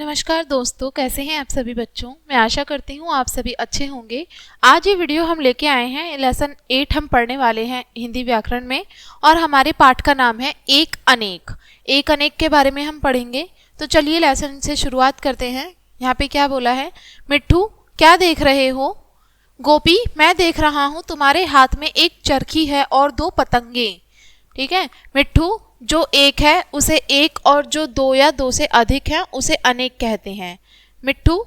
नमस्कार दोस्तों, कैसे हैं आप सभी बच्चों। मैं आशा करती हूँ आप सभी अच्छे होंगे। आज ये वीडियो हम लेके आए हैं, लेसन 8 हम पढ़ने वाले हैं हिंदी व्याकरण में, और हमारे पाठ का नाम है एक अनेक। एक अनेक के बारे में हम पढ़ेंगे। तो चलिए लेसन से शुरुआत करते हैं। यहाँ पे क्या बोला है, मिट्ठू क्या देख रहे हो। गोपी मैं देख रहा हूँ तुम्हारे हाथ में एक चरखी है और 2 पतंगे। ठीक है, मिट्ठू जो एक है उसे एक, और जो 2 या 2 से अधिक है उसे अनेक कहते हैं। मिट्ठू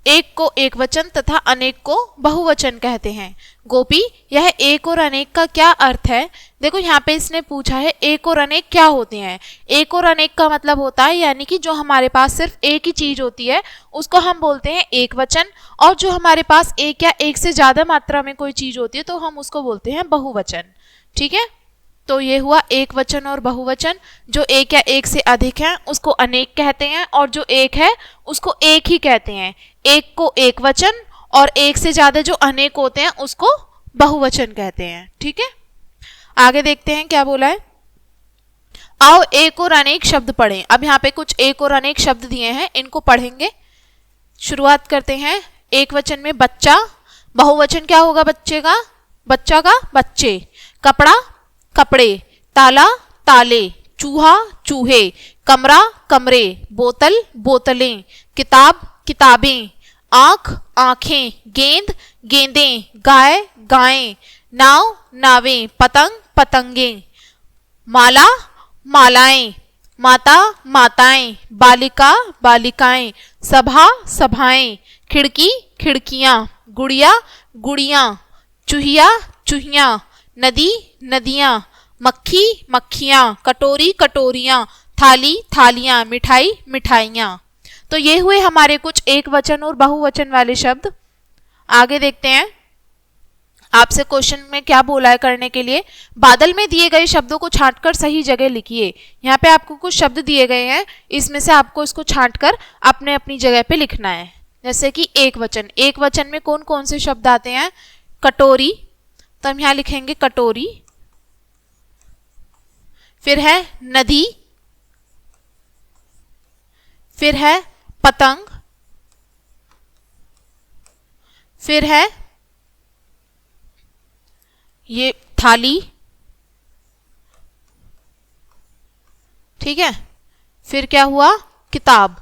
एक को एक वचन तथा अनेक को बहुवचन कहते हैं। गोपी यह एक और अनेक का क्या अर्थ है। देखो यहाँ पे इसने पूछा है एक और अनेक क्या होते हैं। एक और अनेक का मतलब होता है यानी कि जो हमारे पास सिर्फ एक ही चीज होती है उसको हम बोलते हैं एक वचन, और जो हमारे पास एक या एक से ज्यादा मात्रा में कोई चीज होती है तो हम उसको बोलते हैं बहुवचन। ठीक है, तो ये हुआ एक वचन और बहुवचन। जो एक या एक से अधिक है उसको अनेक कहते हैं, और जो एक है उसको एक ही कहते हैं। एक को एक वचन और एक से ज्यादा जो अनेक होते हैं उसको बहुवचन कहते हैं। ठीक है, आगे देखते हैं क्या बोला है। आओ एक और अनेक शब्द पढ़ें। अब यहाँ पे कुछ एक और अनेक शब्द दिए हैं, इनको पढ़ेंगे। शुरुआत करते हैं। एक वचन में बच्चा, बहुवचन क्या होगा बच्चे का, बच्चा का बच्चे। कपड़ा कपड़े, ताला ताले, चूहा चूहे, कमरा कमरे, बोतल बोतलें, किताब किताबें, आंख आंखें, गेंद गेंदें, गाय गायें, नाव नावें, पतंग पतंगें, माला मालाएं, माता माताएं, बालिका बालिकाएं, सभा सभाएं, खिड़की खिड़कियां, गुड़िया गुड़ियां, चूहिया चूहियां, नदी नदियां, मक्खी मक्खियां, कटोरी कटोरियां, थाली थालियां, मिठाई मिठाइयां। तो ये हुए हमारे कुछ एक वचन और बहुवचन वाले शब्द। आगे देखते हैं आपसे क्वेश्चन में क्या बोला है करने के लिए। बादल में दिए गए शब्दों को छांटकर सही जगह लिखिए। यहाँ पे आपको कुछ शब्द दिए गए हैं, इसमें से आपको इसको छांटकर अपने अपनी जगह पे लिखना है। जैसे कि एक वचन, एक वचन में कौन कौन से शब्द आते हैं। कटोरी, तो हम यहाँ लिखेंगे कटोरी। फिर है नदी, फिर है पतंग, फिर है ये थाली। ठीक है, फिर क्या हुआ, किताब।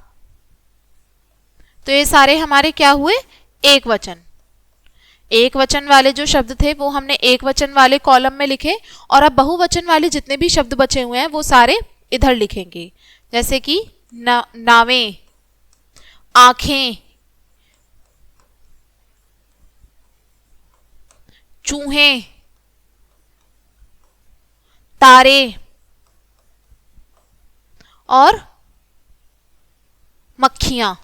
तो ये सारे हमारे क्या हुए, एक वचन। एक वचन वाले जो शब्द थे वो हमने एक वचन वाले कॉलम में लिखे, और अब बहुवचन वाले जितने भी शब्द बचे हुए हैं वो सारे इधर लिखेंगे। जैसे कि नावें, आंखें, चूहे, तारे और मक्खियां।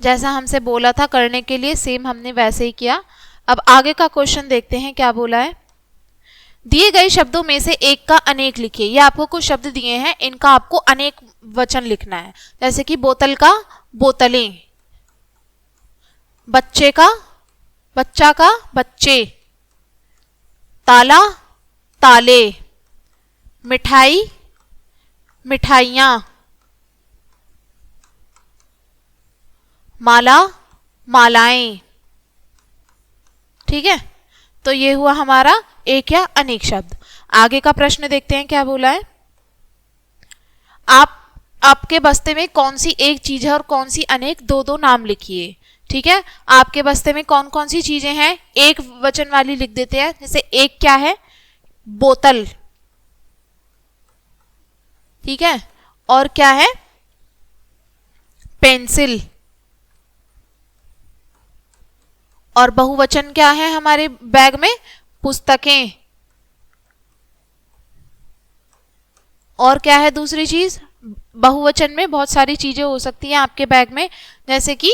जैसा हमसे बोला था करने के लिए सेम हमने वैसे ही किया। अब आगे का क्वेश्चन देखते हैं क्या बोला है। दिए गए शब्दों में से एक का अनेक लिखिए। ये आपको कुछ शब्द दिए हैं, इनका आपको अनेक वचन लिखना है। जैसे कि बोतल का बोतलें, बच्चे का बच्चा का बच्चे, ताला ताले, मिठाई मिठाइयां, माला मालाएं। ठीक है, तो ये हुआ हमारा एक या अनेक शब्द। आगे का प्रश्न देखते हैं क्या बोला है। आपके बस्ते में कौन सी एक चीज है और कौन सी अनेक, दो दो नाम लिखिए। ठीक है, आपके बस्ते में कौन कौन सी चीजें हैं, एक वचन वाली लिख देते हैं। जैसे एक क्या है, बोतल। ठीक है, और क्या है, पेंसिल। और बहुवचन क्या है हमारे बैग में, पुस्तकें। और क्या है दूसरी चीज, बहुवचन में बहुत सारी चीजें हो सकती हैं आपके बैग में। जैसे कि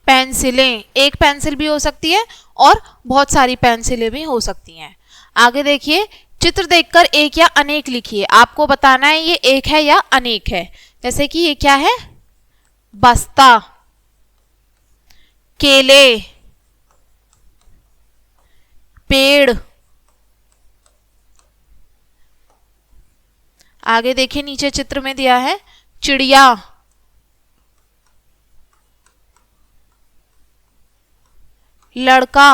पेंसिलें, एक पेंसिल भी हो सकती है और बहुत सारी पेंसिलें भी हो सकती हैं। आगे देखिए, चित्र देखकर एक या अनेक लिखिए। आपको बताना है ये एक है या अनेक है। जैसे कि ये क्या है, बस्ता, केले, पेड़। आगे देखिए नीचे चित्र में दिया है चिड़िया, लड़का,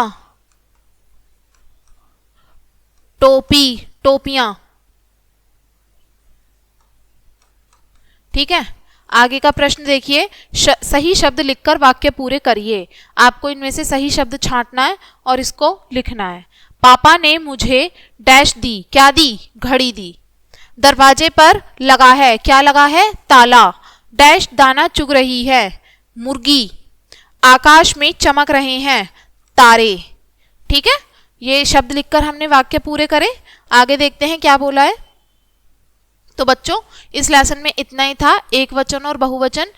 टोपी, टोपियां। ठीक है, आगे का प्रश्न देखिए, सही शब्द लिखकर वाक्य पूरे करिए। आपको इनमें से सही शब्द छांटना है और इसको लिखना है। पापा ने मुझे डैश दी, क्या दी? घड़ी दी। दरवाजे पर लगा है, क्या लगा है? ताला। डैश दाना चुग रही है, मुर्गी। आकाश में चमक रहे हैं तारे। ठीक है, ये शब्द लिखकर हमने वाक्य पूरे करे। आगे देखते हैं क्या बोला है। तो बच्चों इस लेसन में इतना ही था, एक वचन और बहुवचन।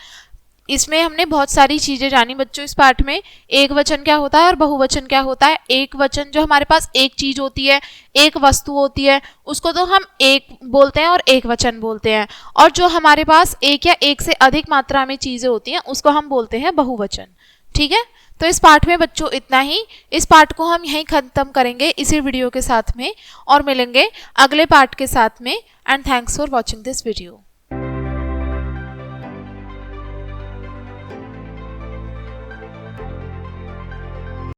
इसमें हमने बहुत सारी चीजें जानी बच्चों इस पाठ में। एक वचन क्या होता है और बहुवचन क्या होता है। एक वचन जो हमारे पास एक चीज होती है, एक वस्तु होती है, उसको तो हम एक बोलते हैं और एक वचन बोलते हैं। और जो हमारे पास एक या एक से अधिक मात्रा में चीजें होती हैं उसको हम बोलते हैं बहुवचन। ठीक है, तो इस पाठ में बच्चों इतना ही। इस पाठ को हम यहीं खत्म करेंगे इसी वीडियो के साथ में, और मिलेंगे अगले पाठ के साथ में। And thanks for watching this video.